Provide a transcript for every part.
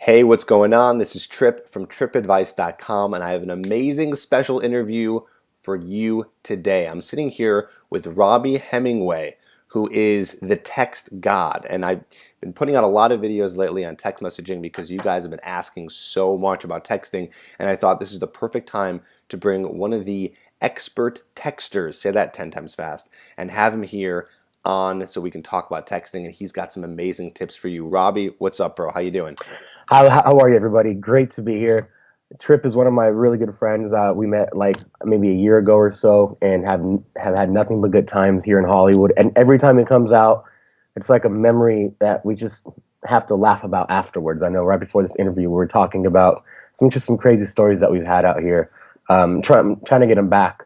Hey, what's going on? This is Trip from tripadvice.com, and I have an amazing special interview for you today. I'm sitting here with Robbie Hemingway, who is the text god. And I've been putting out a lot of videos lately on text messaging because you guys have been asking so much about texting, and I thought this is the perfect time to bring one of the expert texters, say that 10 times fast, and have him here on so we can talk about texting, and he's got some amazing tips for you. Robbie, what's up, bro? How you doing? How are you, everybody? Great to be here. Trip is one of my really good friends. We met like maybe a year ago or so, and have had nothing but good times here in Hollywood. And every time it comes out, it's like a memory that we just have to laugh about afterwards. I know right before this interview, we were talking about some crazy stories that we've had out here. Trying to get them back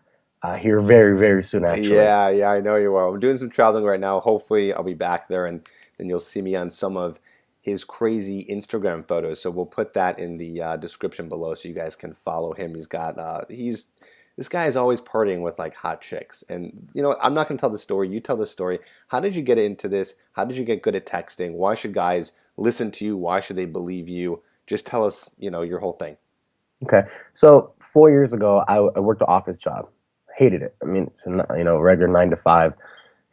here very soon, actually. Yeah, I know you will. I'm doing some traveling right now. Hopefully, I'll be back there, and then you'll see me on some of his crazy Instagram photos. So we'll put that in the description below, so you guys can follow him. He's this guy is always partying with like hot chicks, and you know what? I'm not gonna tell the story. You tell the story. How did you get into this? How did you get good at texting? Why should guys listen to you? Why should they believe you? Just tell us, your whole thing. Okay, so 4 years ago, I worked an office job. Hated it. I mean, it's a regular 9 to 5.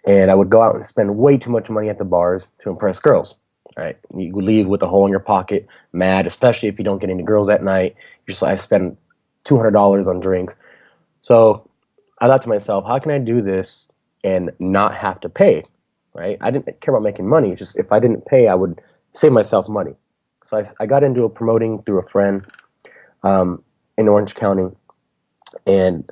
And I would go out and spend way too much money at the bars to impress girls. Right? You would leave with a hole in your pocket, mad, especially if you don't get any girls at night. You're just like, I spend $200 on drinks. So I thought to myself, how can I do this and not have to pay? Right? I didn't care about making money. It's just if I didn't pay, I would save myself money. So I got into promoting through a friend um, in Orange County, and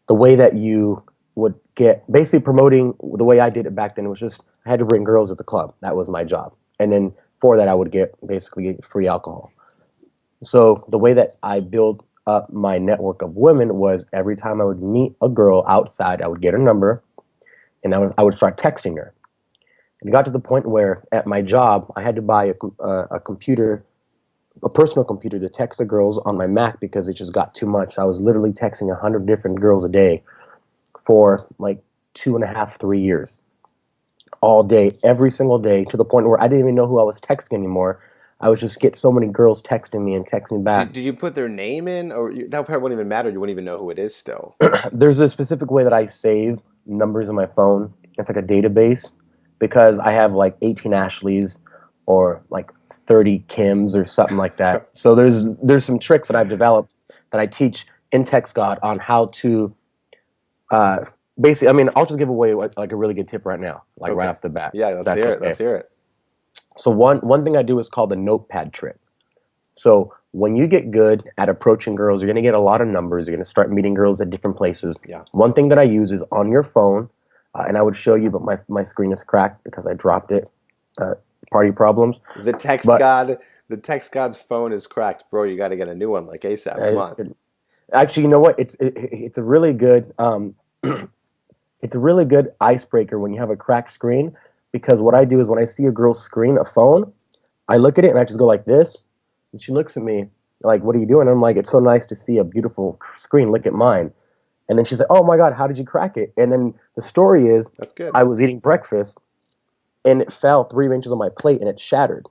the way that you would get basically promoting the way I did it back then was just I had to bring girls at the club. That was my job. And then for that, I would get basically free alcohol. So the way that I built up my network of women was every time I would meet a girl outside, I would get her number and I would start texting her. And it got to the point where at my job, I had to buy a computer, a personal computer to text the girls on my Mac because it just got too much. I was literally texting 100 different girls a day for like 2.5, 3 years, all day, every single day, to the point where I didn't even know who I was texting anymore. I would just get so many girls texting me and texting back. Did you put their name in, or that part wouldn't even matter? You wouldn't even know who it is still. There's a specific way that I save numbers in my phone. It's like a database because I have like 18 Ashleys or like 30 Kims or something like that. So there's some tricks that I've developed that I teach in TextGod on how to uh, basically. I mean, I'll just give away like a really good tip right now, like right Okay. off the bat. Yeah, let's That's hear it. okay. Let's hear it. So one thing I do is called the notepad trick. So when you get good at approaching girls, you're going to get a lot of numbers. You're going to start meeting girls at different places. Yeah. One thing that I use is on your phone, and I would show you, but my screen is cracked because I dropped it. Party problems. The text But god, the text god's phone is cracked, bro. You got to get a new one, like ASAP. Come it's on. good. Actually, you know what? It's a really good it's a really good icebreaker when you have a cracked screen, because what I do is when I see a girl's screen, a phone, I look at it and I just go like this, and she looks at me like, "What are you doing?" I'm like, "It's so nice to see a beautiful screen. Look at mine." And then she's like, "Oh my God, how did you crack it?" And then the story is, That's good. I was eating breakfast and it fell 3 inches on my plate and it shattered.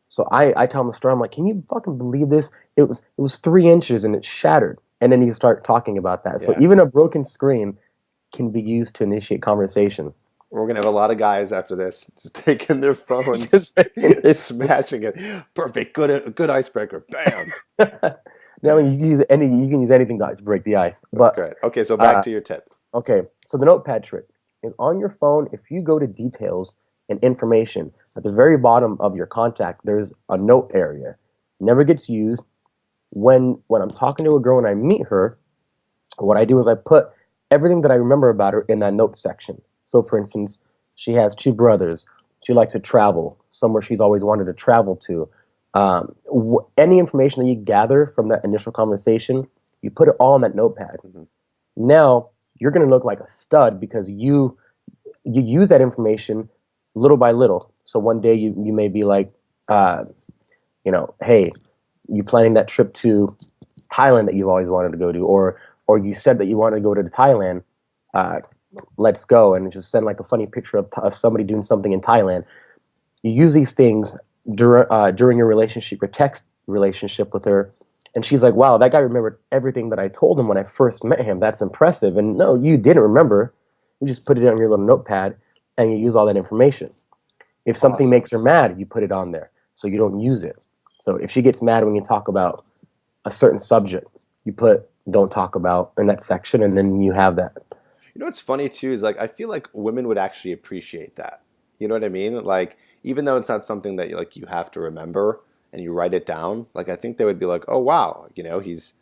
So I tell him the story. I'm like, "Can you fucking believe this? It was 3 inches and it shattered." And then you start talking about that. So Yeah. even a broken screen can be used to initiate conversation. We're gonna have a lot of guys after this just taking their phones, Just making this. smashing it. Perfect. Good icebreaker. Bam. Now you can use anything to break the ice. That's But great. Okay, so back uh, to your tip. okay, so the notepad trick is on your phone. If you go to details and information at the very bottom of your contact, there's a note area. Never gets used. When I'm talking to a girl and I meet her, what I do is I put everything that I remember about her in that note section. So, for instance, she has two brothers. She likes to travel somewhere she's always wanted to travel to. Any information that you gather from that initial conversation, you put it all in that notepad. Mhm. Now you're going to look like a stud because you use that information little by little. So one day you may be like, uh, hey, you planning that trip to Thailand that you've always wanted to go to, or you said that you wanted to go to Thailand. Uh, let's go, and just send like a funny picture of somebody doing something in Thailand. You use these things during your relationship, your text relationship with her, and she's like, "Wow, that guy remembered everything that I told him when I first met him. That's impressive." And no, you didn't remember. You just put it on your little notepad, and you use all that information. If something Awesome. makes her mad, you put it on there so you don't use it. So if she gets mad when you talk about a certain subject, you put "don't talk about" in that section, and then you have that. You know what's funny too is like I feel like women would actually appreciate that. You know what I mean? Like even though it's not something that like you have to remember and you write it down, like I think they would be like, "Oh wow, he's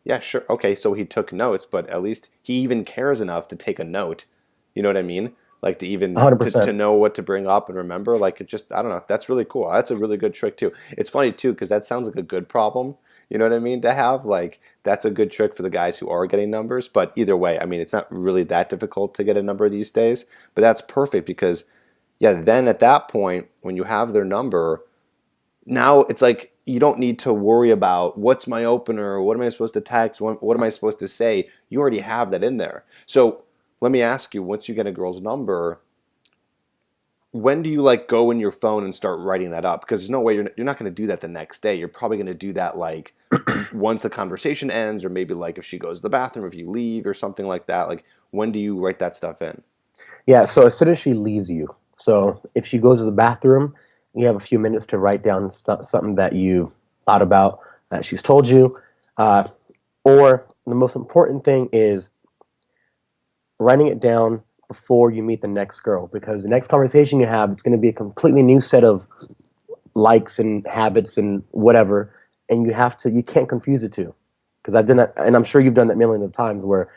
yeah, sure. Okay, so he took notes, but at least he even cares enough to take a note." You know what I mean? Like to even 100%. to know what to bring up and remember, like it just I don't know. That's really cool. That's a really good trick too. It's funny too because that sounds like a good problem. You know what I mean? To have like that's a good trick for the guys who are getting numbers. But either way, I mean, it's not really that difficult to get a number these days. But that's perfect because, yeah, then at that point, when you have their number, now it's like you don't need to worry about what's my opener, what am I supposed to text, what am I supposed to say. You already have that in there. So let me ask you, once you get a girl's number, when do you like go in your phone and start writing that up? Because there's no way you're not going to do that the next day. You're probably going to do that like once the conversation ends, or maybe like if she goes to the bathroom, if you leave, or something like that. Like when do you write that stuff in? Yeah, so as soon as she leaves you, so if she goes to the bathroom, you have a few minutes to write down something that you thought about that she's told you. Uh, or the most important thing is writing it down before you meet the next girl, because the next conversation you have, it's going to be a completely new set of likes and habits and whatever, and you can't confuse the two. Because I've done that, and I'm sure you've done that millions of times where,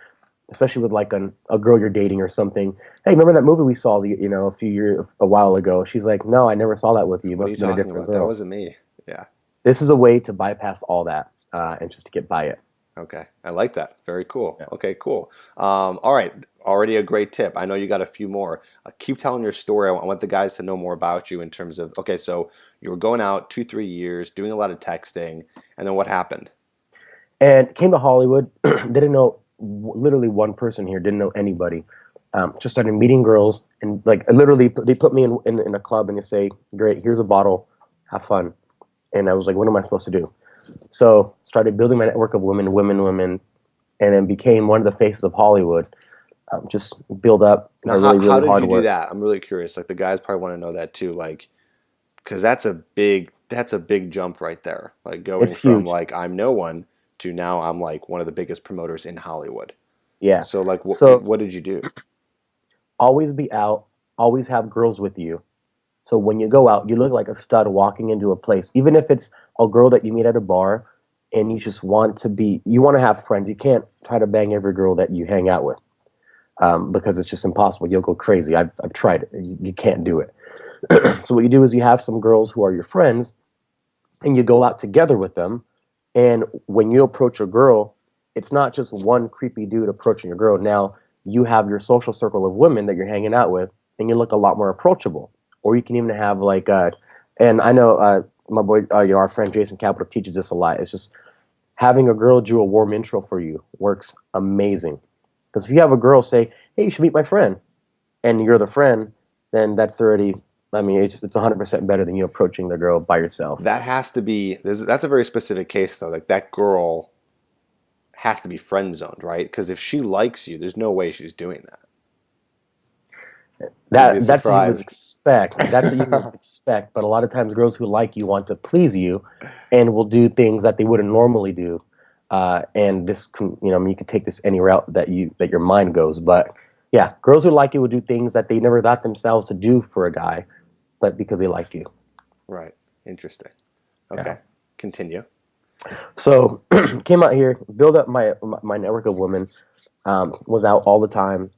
especially with like a girl you're dating or something. Hey, remember that movie we saw, a while ago? She's like, no, I never saw that with you. It What are must you have been a talking different about? That girl. wasn't me. Yeah. This is a way to bypass all that and just to get by it. Okay. I like that. Very cool. Yeah. Okay, cool. All right. Already a great tip. I know you got a few more. Keep telling your story. I want the guys to know more about you in terms of, okay, so you were going out 2, 3 years, doing a lot of texting, and then what happened? And came to Hollywood. Didn't know literally one person here. Didn't know anybody. Just started meeting girls, and like literally, they put me in a club and they say, "Great, here's a bottle, have fun." And I was like, "What am I supposed to do?" So started building my network of women, women, women, and then became one of the faces of Hollywood. Just build up Now, by really, how really did hard you do work. that? I'm really curious. Like the guys probably want to know that too. Like, because that's a big jump right there. Like going It's from huge. like I'm no one to now I'm like one of the biggest promoters in Hollywood. Yeah. So like So what did you do? always be out, always have girls with you. So when you go out, you look like a stud walking into a place, even if it's a girl that you meet at a bar and you want to have friends. You can't try to bang every girl that you hang out with because it's just impossible. You'll go crazy. I've tried it. You can't do it. So what you do is you have some girls who are your friends and you go out together with them. And when you approach a girl, it's not just one creepy dude approaching a girl. Now you have your social circle of women that you're hanging out with, and you look a lot more approachable. Or you can even have and I know my boy, our friend Jason Capital teaches this a lot. It's just having a girl do a warm intro for you works amazing. Because if you have a girl say, "Hey, you should meet my friend," and you're the friend, then that's already. I mean, it's 100% better than you approaching the girl by yourself. That has to be that's a very specific case though. Like that girl has to be friend zoned, right? Because if she likes you, there's no way she's doing that. You'd be That's what you would surprised. expect. That's what you would expect. But a lot of times, girls who like you want to please you, and will do things that they wouldn't normally do. And this, I mean, you can take this any route that your mind goes. But yeah, girls who like you will do things that they never thought themselves to do for a guy, but because they like you. Right. Interesting. Yeah. Okay. Continue. So came out here, build up my network of women. Was out all the time.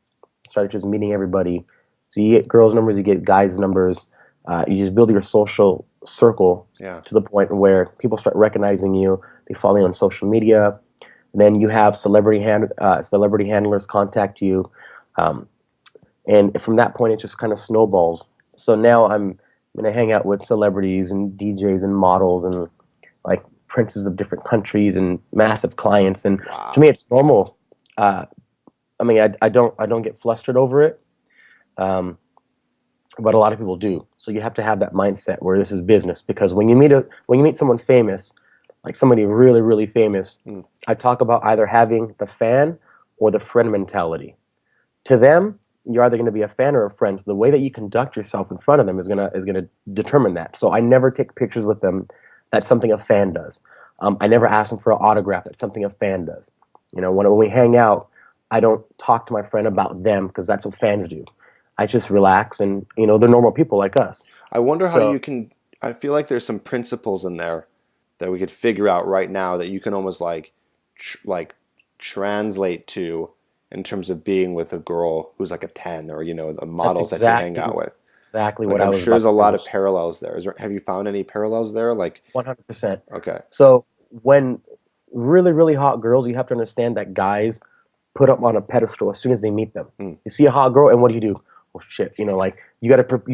Started just meeting everybody. So you get girls' numbers, you get guys' numbers. You just build your social circle Yeah. to the point where people start recognizing you. They follow you on social media. Then you have celebrity handlers contact you, um, and from that point, it just kind of snowballs. So now I'm gonna hang out with celebrities and DJs and models and like princes of different countries and massive clients. And to me, Wow. it's normal. Uh, I mean, I don't get flustered over it. Um, but a lot of people do. So you have to have that mindset where this is business, because when you meet someone famous, like somebody really really famous, Mm. I talk about either having the fan or the friend mentality. To them, you're either going to be a fan or a friend. So the way that you conduct yourself in front of them is gonna determine that. So I never take pictures with them. That's something a fan does. I never ask them for an autograph. That's something a fan does. When we hang out, I don't talk to my friend about them because that's what fans do. I just relax, and they're normal people like us. I wonder how So you can. I feel like there's some principles in there that we could figure out right now that you can almost like translate to in terms of being with a girl who's like a 10 or the that's models that you hang out with. exactly Like what I I'm was sure about there's to a lot of finish. parallels there. Have you found any parallels there? Like 100%. okay, So when really, really hot girls, you have to understand that guys put them on a pedestal as soon as they meet them. mm, You see a hot girl, and what do? Oh shit! Like you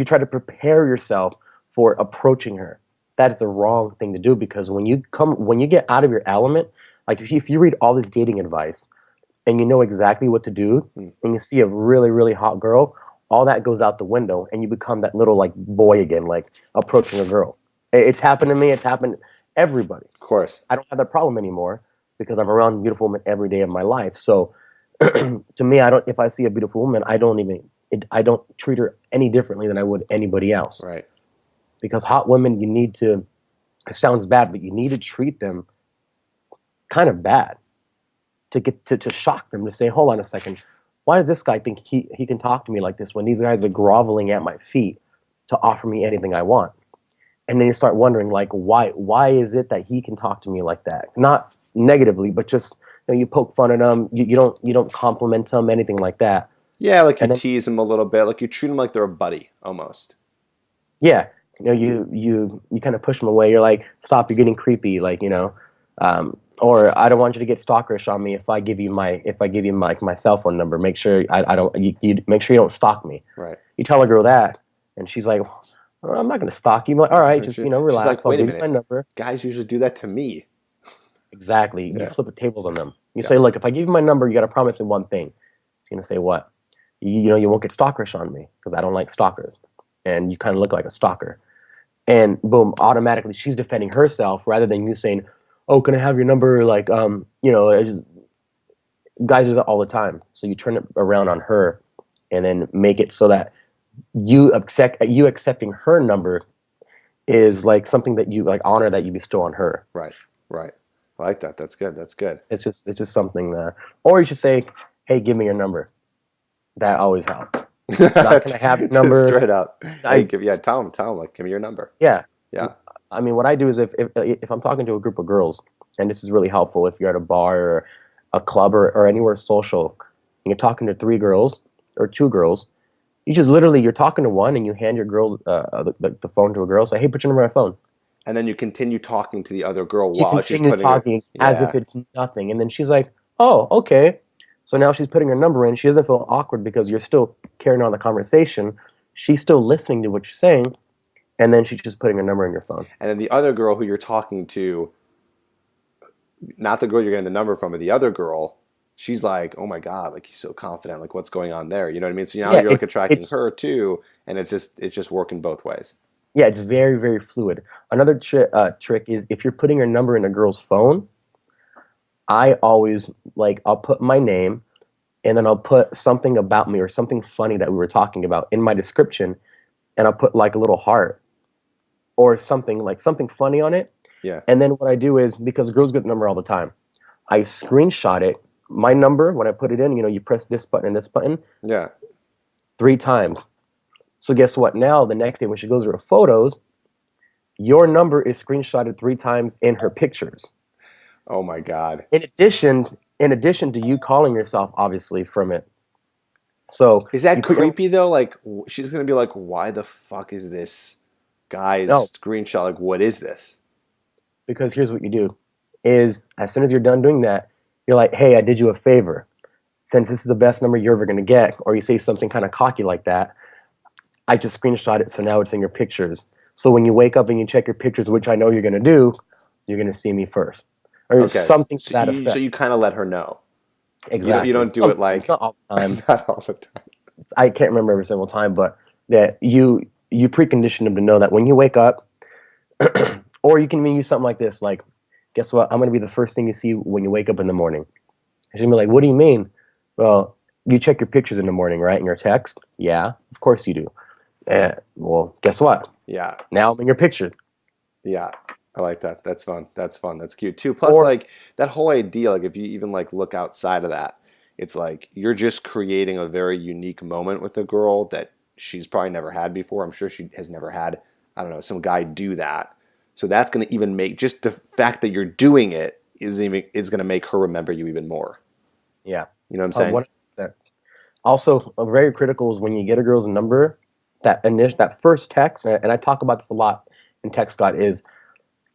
try to prepare yourself for approaching her. That is a wrong thing to do, because when you get out of your element, like if you read all this dating advice and you know exactly what to do, mm, and you see a really, really hot girl, all that goes out the window, and you become that little like boy again, like approaching a girl. It's happened to me. It's happened to everybody. of course, I don't have that problem anymore because I'm around beautiful women every day of my life. So to me, I don't. If I see a beautiful woman, I don't treat her any differently than I would anybody else. right. Because hot women, you need to. It sounds bad, but you need to treat them kind of bad to get to shock them, to say, hold on a second, why does this guy think he can talk to me like this when these guys are groveling at my feet to offer me anything I want? And then you start wondering, like, why is it that he can talk to me like that? Not negatively, but just you poke fun at him. You don't compliment him, anything like that. Yeah, like you And then tease them a little bit, like you treat them like they're a buddy almost. yeah, you kind of push them away. You're like, stop, you're getting creepy. Or I don't want you to get stalkerish on me if I give you my cell phone number. Make sure I don't you make sure you don't stalk me. Right. You tell a girl that, and she's like, "Well, I'm not going to stalk you." I'm like, all right, just She's relax. like, I'll wait a give you my minute, number. guys usually do that to me. Exactly. You Yeah, flip the tables on them. You yeah. say, look, if I give you my number, you got to promise me one thing. She's going to say, what? You won't get stalkerish on me because I don't like stalkers. And you kind of look like a stalker. And boom, automatically she's defending herself rather than you saying, oh, can I have your number? Like, guys do that all the time. So you turn it around on her and then make it so that you accepting her number is like something that you like honor that you bestow on her. Right, right. I like that. That's good. That's good. It's just something that, or you should say, "Hey, give me your number." That always helps. Not gonna have your Just number. straight up. Hey, I tell them, like, give me your number. Yeah. Yeah, I mean, what I do is if I'm talking to a group of girls, and this is really helpful if you're at a bar or a club or anywhere social, and you're talking to three girls or two girls, you just literally you're talking to one and you hand your girl the phone to a girl, say, "Hey, put your number on my phone." and then you continue talking to the other girl You while she's continue putting it. talking as if Yeah, it's nothing, and then she's like, "Oh, okay." So now she's putting her number in. She doesn't feel awkward because you're still carrying on the conversation. She's still listening to what you're saying, and then she's just putting her number in your phone. and then the other girl who you're talking to, not the girl you're getting the number from, but the other girl, she's like, oh my god, like he's so confident, like what's going on there? You know what I mean? So now Yeah, you're like attracting it's her too, and it's just working both ways. yeah, it's very very fluid. Another trick is if you're putting your number in a girl's phone, I always like I'll put my name and then I'll put something about me or something funny that we were talking about in my description, and I'll put like a little heart or something like something funny on it. Yeah. And then what I do is because girls get the number all the time, I screenshot it, my number when I put it in. You press this button and this button Yeah. 3 times. So guess what? Now the next day when she goes to her photos, your number is screenshotted 3 times in her pictures. Oh my god. In addition to you calling yourself obviously from it. So Is that you put your creepy though? Like she's gonna be like, why the fuck is this guy's no, screenshot? Like, what is this? because here's what you do is as soon as you're done doing that, you're like, hey, I did you a favor. Since this is the best number you're ever gonna get, or you say something kind of cocky like that, I just screenshot it so now it's in your pictures. So when you wake up and you check your pictures, which I know you're gonna do, you're gonna see me first. Or Okay, something to so that you so effect. you kind of let her know. You don't Exactly. do it Sometimes, like not all the time. not all the time. I can't remember every single time, but that you precondition them to know that when you wake up, or you can even use something like this, like, guess what? I'm going to be the first thing you see when you wake up in the morning. She's going to be like, what do you mean? Well, you check your pictures in the morning, right? In your text? Yeah, of course you do. Well, guess what? Yeah. Now I'm in your picture. Yeah. I like that. That's fun. That's fun. That's cute too. Plus, Or like that whole idea, like if you even like look outside of that, it's like you're just creating a very unique moment with a girl that she's probably never had before. I'm sure she has never had, I don't know, some guy do that. So that's going to even make just the fact that you're doing it is going to make her remember you even more. yeah, You know what I'm saying? 100%. Also, very critical is when you get a girl's number, that first text, and I talk about this a lot in Text Scott, is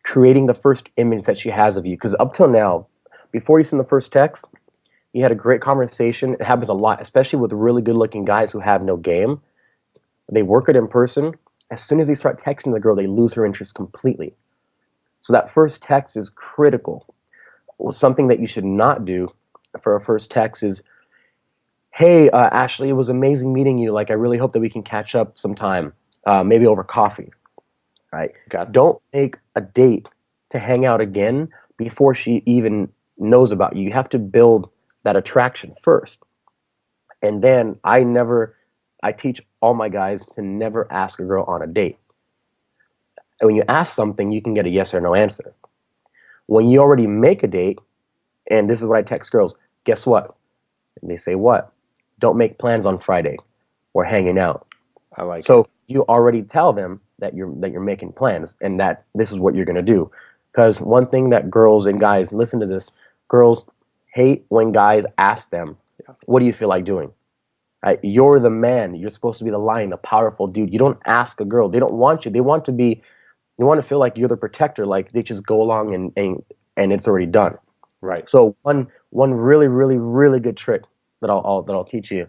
creating the first image that she has of you. Because up till now, before you send the first text, you had a great conversation. It happens a lot, especially with really good-looking guys who have no game. They work it in person. As soon as they start texting the girl, they lose her interest completely. So that first text is critical. Well, something that you should not do for a first text is, hey, Ashley, it was amazing meeting you. Like, I really hope that we can catch up sometime, maybe over coffee, right? Okay. Don't make a date to hang out again before she even knows about you. You have to build that attraction first. And then I teach all my guys to never ask a girl on a date. And when you ask something, you can get a yes or no answer. When you already make a date, and this is what I text girls, guess what? And they say, what? Don't make plans on Friday. We're hanging out. I like it. So you already tell them that you're making plans and that this is what you're going to do. Because one thing that girls and guys, listen to this, girls hate when guys ask them, what do you feel like doing? Right? You're the man. You're supposed to be the lion, the powerful dude. You don't ask a girl. They don't want you. They want to feel like you're the protector, like they just go along and it's already done. Right. So one really, really, really good trick that I'll teach you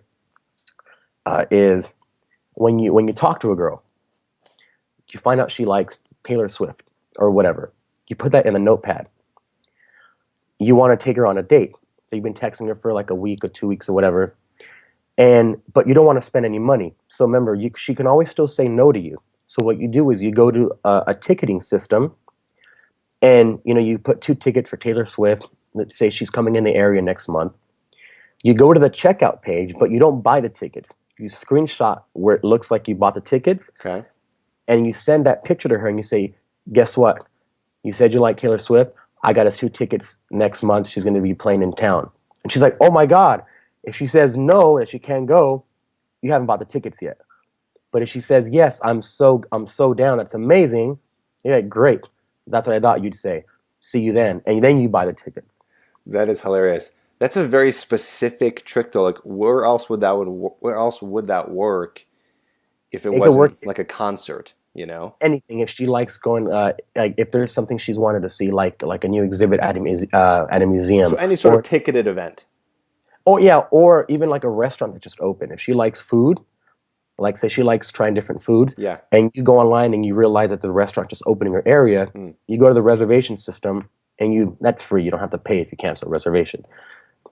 is when you talk to a girl, you find out she likes Taylor Swift or whatever. You put that in a notepad. You want to take her on a date. So you've been texting her for like a week or 2 weeks or whatever, but you don't want to spend any money. So remember, she can always still say no to you. So what you do is you go to a ticketing system, and you put 2 tickets for Taylor Swift. Let's say she's coming in the area next month. You go to the checkout page, but you don't buy the tickets. You screenshot where it looks like you bought the tickets, Okay. and you send that picture to her, and you say, guess what? You said you like Taylor Swift. I got us 2 tickets next month. She's going to be playing in town. And she's like, oh my God. If she says no, that she can't go, you haven't bought the tickets yet. But if she says, yes, I'm so down, that's amazing, you're like, great. That's what I thought you'd say. See you then. And then you buy the tickets. That is hilarious. That's a very specific trick though. Like where else would that work if it It could work wasn't like a concert, you know? anything. If she likes going, like if there's something she's wanted to see, like a new exhibit at a museum. So any sort of ticketed event. Or even like a restaurant that just opened. If she likes food, like say she likes trying different foods, Yeah. and you go online and you realize that the restaurant just opening her area, you go to the reservation system and that's free. You don't have to pay if you cancel a reservation.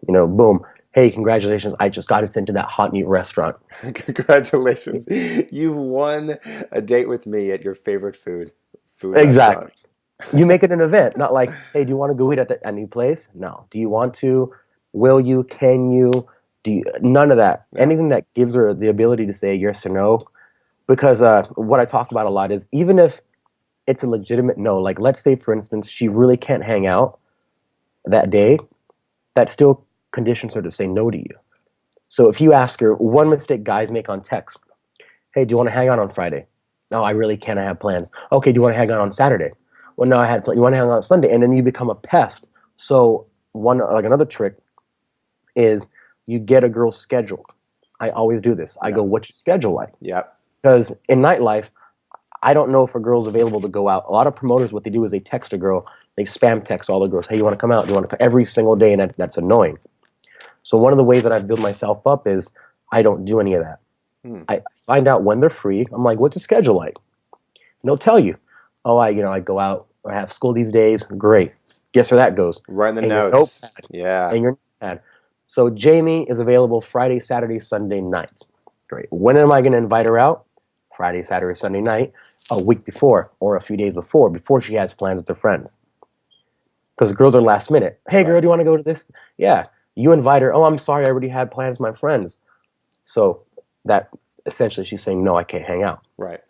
Boom. Hey, congratulations! I just got us into that hot new restaurant. Congratulations. You've won a date with me at your favorite food Exactly. restaurant. You make it an event, not like, hey, do you want to go eat at a new place? No. Do you want to? Will you? Can you? Do you? None of that. Yeah. Anything that gives her the ability to say yes or no. Because what I talk about a lot is even if it's a legitimate no, like let's say for instance she really can't hang out that day, that still conditions her to say no to you. So if you ask her, one mistake guys make on text, hey, do you want to hang out on Friday? No, I really can't. I have plans. Okay, do you want to hang out on Saturday? Well, no, I had plans. You want to hang out on Sunday? And then you become a pest. So another trick is you get a girl's schedule. I always do this. I go, what's your schedule like? Yep. Because in nightlife, I don't know if a girl's available to go out. A lot of promoters, what they do is they text a girl. They spam text all the girls. Hey, you want to come out? Do you want to come? Every single day, and that's annoying. So one of the ways that I build myself up is I don't do any of that. I find out when they're free. I'm like, what's the schedule like? And they'll tell you. Oh, I go out. I have school these days. Great. Guess where that goes? Right in the And your notes. notepad. Yeah. And your notepad. So Jamie is available Friday, Saturday, Sunday nights. Great. When am I going to invite her out? Friday, Saturday, Sunday night, a week before or a few days before she has plans with her friends. Because girls are last minute. Hey, girl, Right. do you want to go to this? Yeah. You invite her. Oh, I'm sorry, I already had plans with my friends. So that essentially she's saying, no, I can't hang out. Right.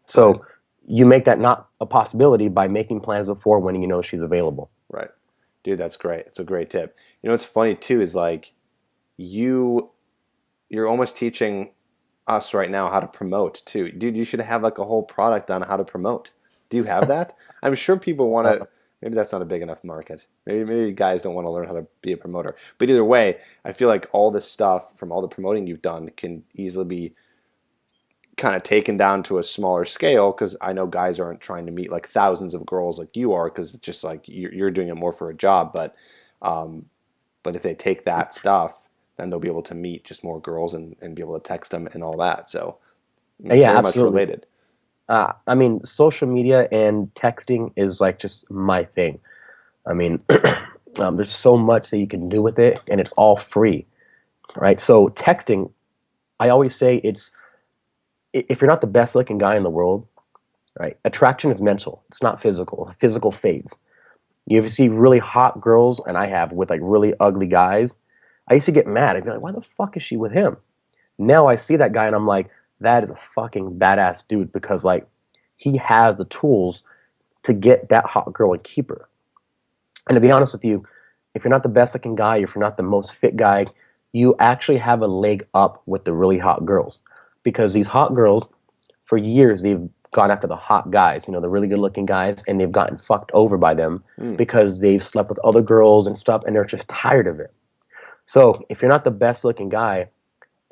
So Right. you make that not a possibility by making plans before when you know she's available. Right. Dude, that's great. It's a great tip. You know what's funny too is like you you're almost teaching us right now how to promote too. Dude, you should have like a whole product on how to promote. Do you have that? I'm sure people want Uh, to. Maybe that's not a big enough market. Maybe guys don't want to learn how to be a promoter. But either way, I feel like all this stuff from all the promoting you've done can easily be kind of taken down to a smaller scale because I know guys aren't trying to meet like thousands of girls like you are because it's just like you're doing it more for a job. Um, but if they take that stuff, then they'll be able to meet just more girls and be able to text them and all that. So it's yeah, very much absolutely. related. I mean, social media and texting is like just my thing. I mean, there's so much that you can do with it, and it's all free, right? So texting, I always say if you're not the best looking guy in the world, right? Attraction is mental. It's not physical. Physical fades. You ever see really hot girls, and I have with like really ugly guys. I used to get mad. I'd be like, why the fuck is she with him? Now I see that guy and I'm like, that is a fucking badass dude because like he has the tools to get that hot girl and keep her. And to be honest with you, if you're not the best looking guy, if you're not the most fit guy, you actually have a leg up with the really hot girls. Because these hot girls, for years, they've gone after the hot guys, the really good looking guys, and they've gotten fucked over by them Mm, because they've slept with other girls and stuff, and they're just tired of it. So if you're not the best looking guy,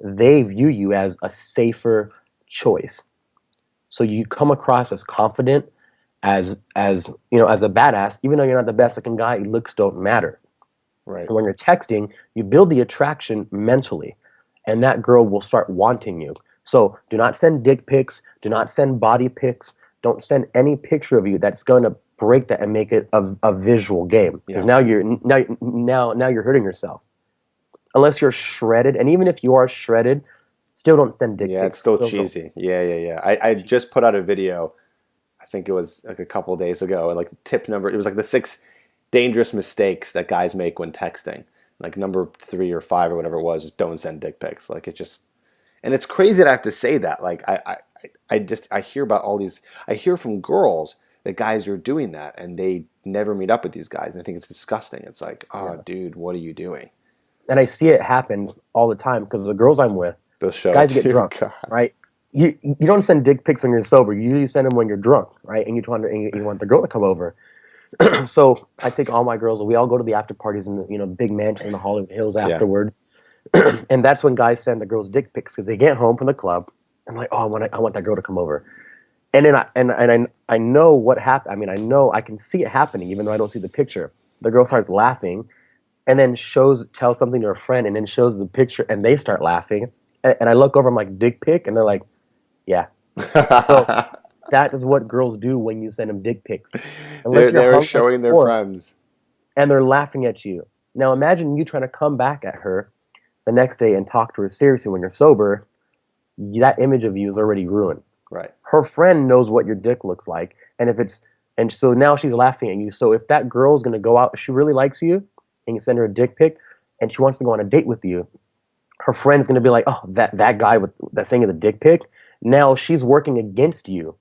they view you as a safer choice. So you come across as confident, as a badass, even though you're not the best looking guy, looks don't matter. right. And when you're texting, you build the attraction mentally, and that girl will start wanting you. So do not send dick pics, do not send body pics, don't send any picture of you that's going to break that and make it a visual game. Because Yeah. now you're hurting yourself. Unless you're shredded, and even if you are shredded, still don't send dick Yeah, it's pics. still Those are cheesy. Yeah, yeah, yeah. I just put out a video, I think it was like a couple days ago, and like tip number, it was like the 6 dangerous mistakes that guys make when texting. Like number 3 or 5 or whatever it was, just don't send dick pics. Like it just, and it's crazy that I have to say that. Like I hear about all these, I hear from girls that guys are doing that and they never meet up with these guys and I think it's disgusting. It's like, oh, yeah. dude, what are you doing? And I see it happen all the time because the girls I'm with, They'll show it guys get to you. drunk, God. right? You don't send dick pics when you're sober. You usually send them when you're drunk, right? And you want the girl to come over. So I take all my girls, and we all go to the after parties in the big mansion in the Hollywood Hills Yeah. afterwards. And that's when guys send the girls dick pics because they get home from the club and like, oh, I want that girl to come over. And then I know what happened. I mean, I know I can see it happening even though I don't see the picture. The girl starts laughing and then tells something to her friend and then shows the picture and they start laughing. And I look over, I'm like, dick pic? And they're like, yeah. So that is what girls do when you send them dick pics. Unless you're They're hung like a showing their corpse friends. and they're laughing at you. Now imagine you trying to come back at her the next day and talk to her seriously when you're sober. That image of you is already ruined. Right. Her friend knows what your dick looks like, and so now she's laughing at you. So if that girl's gonna go out, if she really likes you, and you send her a dick pic, and she wants to go on a date with you, her friend's gonna be like, oh, that guy with that saying the dick pic. Now she's working against you,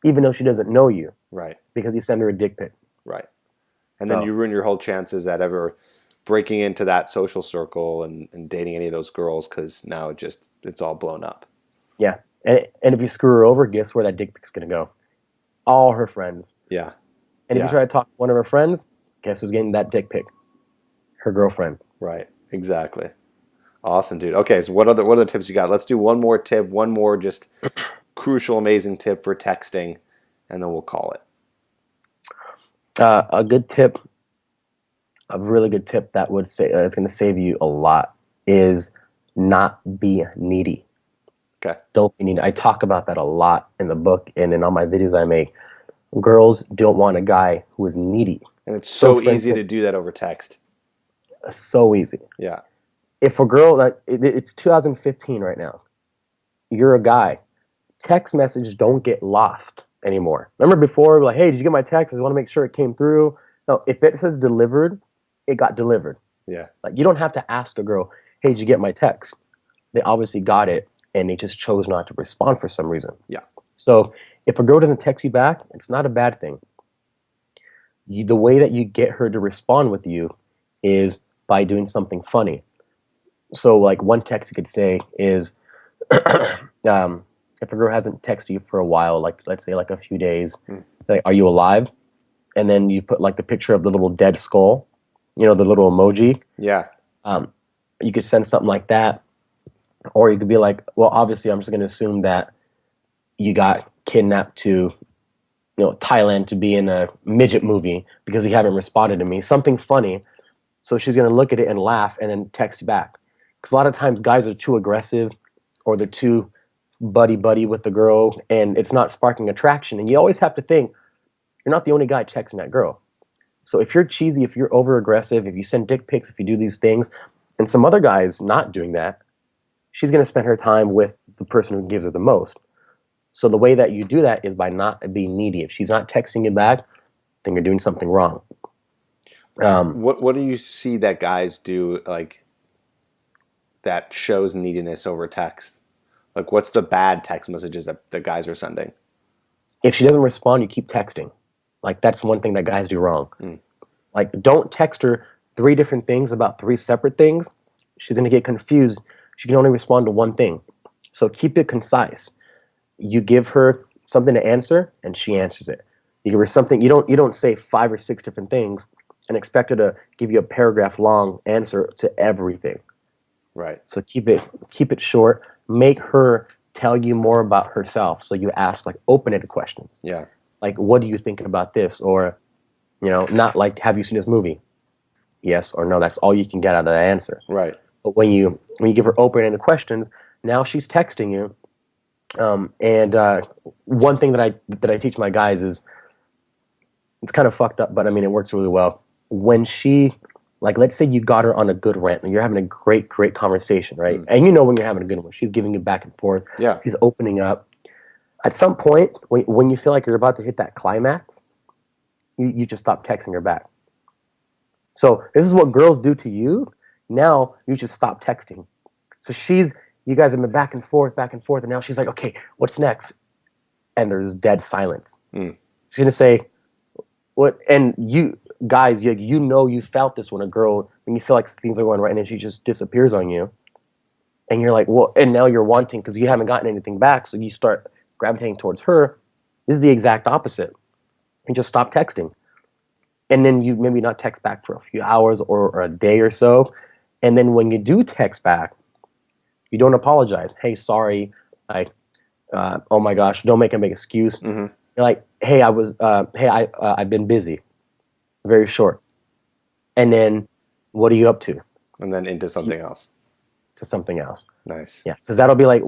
even though she doesn't know you Right. because you send her a dick pic. Right. And then So you ruin your whole chances at ever breaking into that social circle and dating any of those girls because now it's all blown up. yeah, and if you screw her over, guess where that dick pic's gonna go? All her friends. Yeah. And if you Yeah. try to talk to one of her friends, guess who's getting that dick pic? Her girlfriend. Right. Exactly. Awesome, dude. Okay, so what other tips you got? Let's do one more tip, one more just crucial, amazing tip for texting, and then we'll call it. A good tip, a really good tip that would say it's going to save you a lot is not be needy. Okay. Don't be needy. I talk about that a lot in the book and in all my videos I make. Girls don't want a guy who is needy. And it's So, so for easy to instance, do that over text. so easy. Yeah. If a girl, it's 2015 right now, you're a guy, text messages don't get lost anymore. Remember before, like, hey, did you get my text? I want to make sure it came through. No, if it says delivered, it got delivered. Yeah. Like, you don't have to ask a girl, hey, did you get my text? They obviously got it, and they just chose not to respond for some reason. Yeah. So if a girl doesn't text you back, it's not a bad thing. The way that you get her to respond with you is by doing something funny. So, like, one text you could say is, um, if a girl hasn't texted you for a while, like let's say like a few days, Mm. like, are you alive? And then you put like the picture of the little dead skull, the little emoji. Yeah. Um, you could send something like that, or you could be like, well, obviously, I'm just going to assume that you got kidnapped to, Thailand to be in a midget movie because you haven't responded to me. Something funny. So she's going to look at it and laugh and then text you back. Because a lot of times guys are too aggressive or they're too buddy buddy with the girl and it's not sparking attraction. And you always have to think you're not the only guy texting that girl. So if you're cheesy, if you're over aggressive, if you send dick pics, if you do these things, and some other guy is not doing that, she's going to spend her time with the person who gives her the most. So the way that you do that is by not being needy. If she's not texting you back, then you're doing something wrong. What do you see that guys do, like, that shows neediness over text? Like, what's the bad text messages that the guys are sending? If she doesn't respond, you keep texting. Like, that's one thing that guys do wrong. Mm. Like, don't text her three different things about three separate things. She's going to get confused. She can only respond to one thing. So keep it concise. You give her something to answer, and she answers it. You give her something. You don't say 5 or 6 different things and expect her to give you a paragraph long answer to everything. Right. So keep it short. Make her tell you more about herself. So you ask like open-ended questions. Yeah. Like, what are you thinking about this? Or, not like, have you seen this movie? Yes or no. That's all you can get out of that answer. Right. But when you give her open-ended questions, now she's texting you. And one thing that I teach my guys is, it's kind of fucked up, but I mean it works really well. When she, like, let's say you got her on a good rant and you're having a great conversation, right? Mm. And when you're having a good one, she's giving you back and forth. Yeah. She's opening up. At some point, when you feel like you're about to hit that climax, you just stop texting her back. So this is what girls do to you. Now you just stop texting. So you guys have been back and forth, and now she's like, okay, what's next? And there's dead silence. Mm. She's gonna say, what? And you guys, you felt this when you feel like things are going right, and then she just disappears on you, and you're like, well, and now you're wanting because you haven't gotten anything back, so you start gravitating towards her. This is the exact opposite. You just stop texting, and then you maybe not text back for a few hours or a day or so, and then when you do text back, you don't apologize. Hey, sorry, oh my gosh, don't make a big excuse. Mm-hmm. You're like, hey, I've been busy. Very short. And then, what are you up to? And then into something else. To something else. Nice. Yeah, because that'll be like,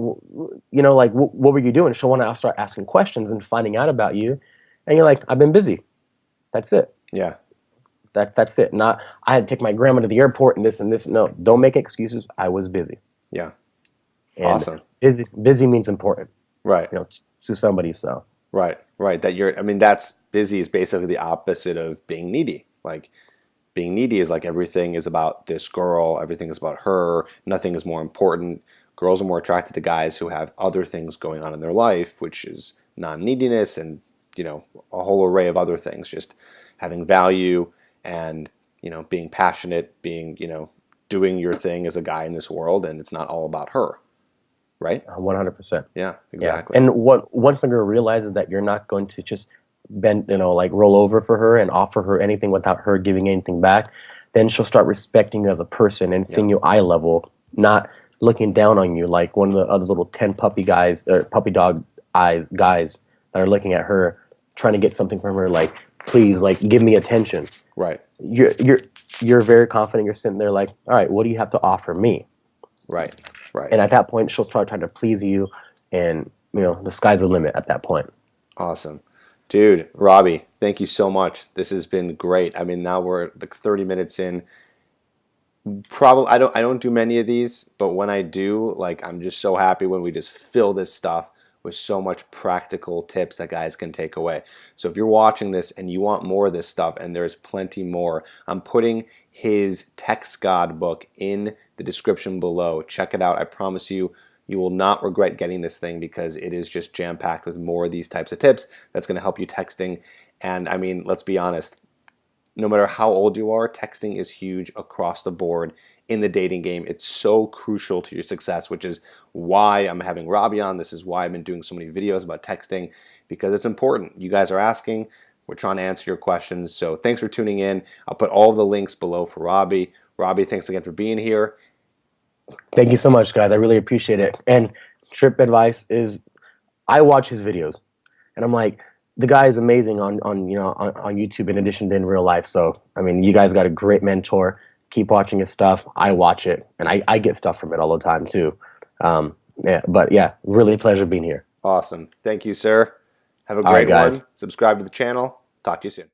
like, what were you doing? She'll want to start asking questions and finding out about you, and you're like, I've been busy. That's it. Yeah. That's it. Not, I had to take my grandma to the airport and this and this. No, don't make excuses. I was busy. Yeah. And awesome. Busy means important. Right. To somebody. So. Right. That's busy is basically the opposite of being needy. Like, being needy is like everything is about this girl, everything is about her, nothing is more important. Girls are more attracted to guys who have other things going on in their life, which is non-neediness and, a whole array of other things, just having value and, being passionate, being, doing your thing as a guy in this world, and it's not all about her. Right? 100%. Yeah, exactly. Yeah. And once the girl realizes that you're not going to just bend, like roll over for her and offer her anything without her giving anything back, then she'll start respecting you as a person and seeing you eye level, not looking down on you like one of the other little 10 puppy dog eyes guys that are looking at her, trying to get something from her, like, please, like, give me attention. Right. You're very confident. You're sitting there like, all right, what do you have to offer me? Right. Right. And at that point, she'll try to please you, and the sky's the limit at that point. Awesome. Dude, Robbie, thank you so much. This has been great. I mean, now we're like 30 minutes in. Probably I don't do many of these, but when I do, like, I'm just so happy when we just fill this stuff with so much practical tips that guys can take away. So if you're watching this and you want more of this stuff, and there's plenty more, I'm putting his Text God book in the description below. Check it out. I promise you, you will not regret getting this thing, because it is just jam-packed with more of these types of tips that's going to help you texting. And I mean, let's be honest, no matter how old you are, texting is huge across the board in the dating game. It's so crucial to your success, which is why I'm having Robbie on. This is why I've been doing so many videos about texting, because it's important. You guys are asking. We're trying to answer your questions. So thanks for tuning in. I'll put all of the links below for Robbie. Robbie, thanks again for being here. Thank you so much, guys. I really appreciate it. And Trip Advice is, I watch his videos, and I'm like, the guy is amazing on YouTube in addition to in real life. So I mean, you guys got a great mentor. Keep watching his stuff. I watch it, and I get stuff from it all the time too. Yeah, but yeah, really a pleasure being here. Awesome. Thank you, sir. Have a All right, great guys. one. Subscribe to the channel. Talk to you soon.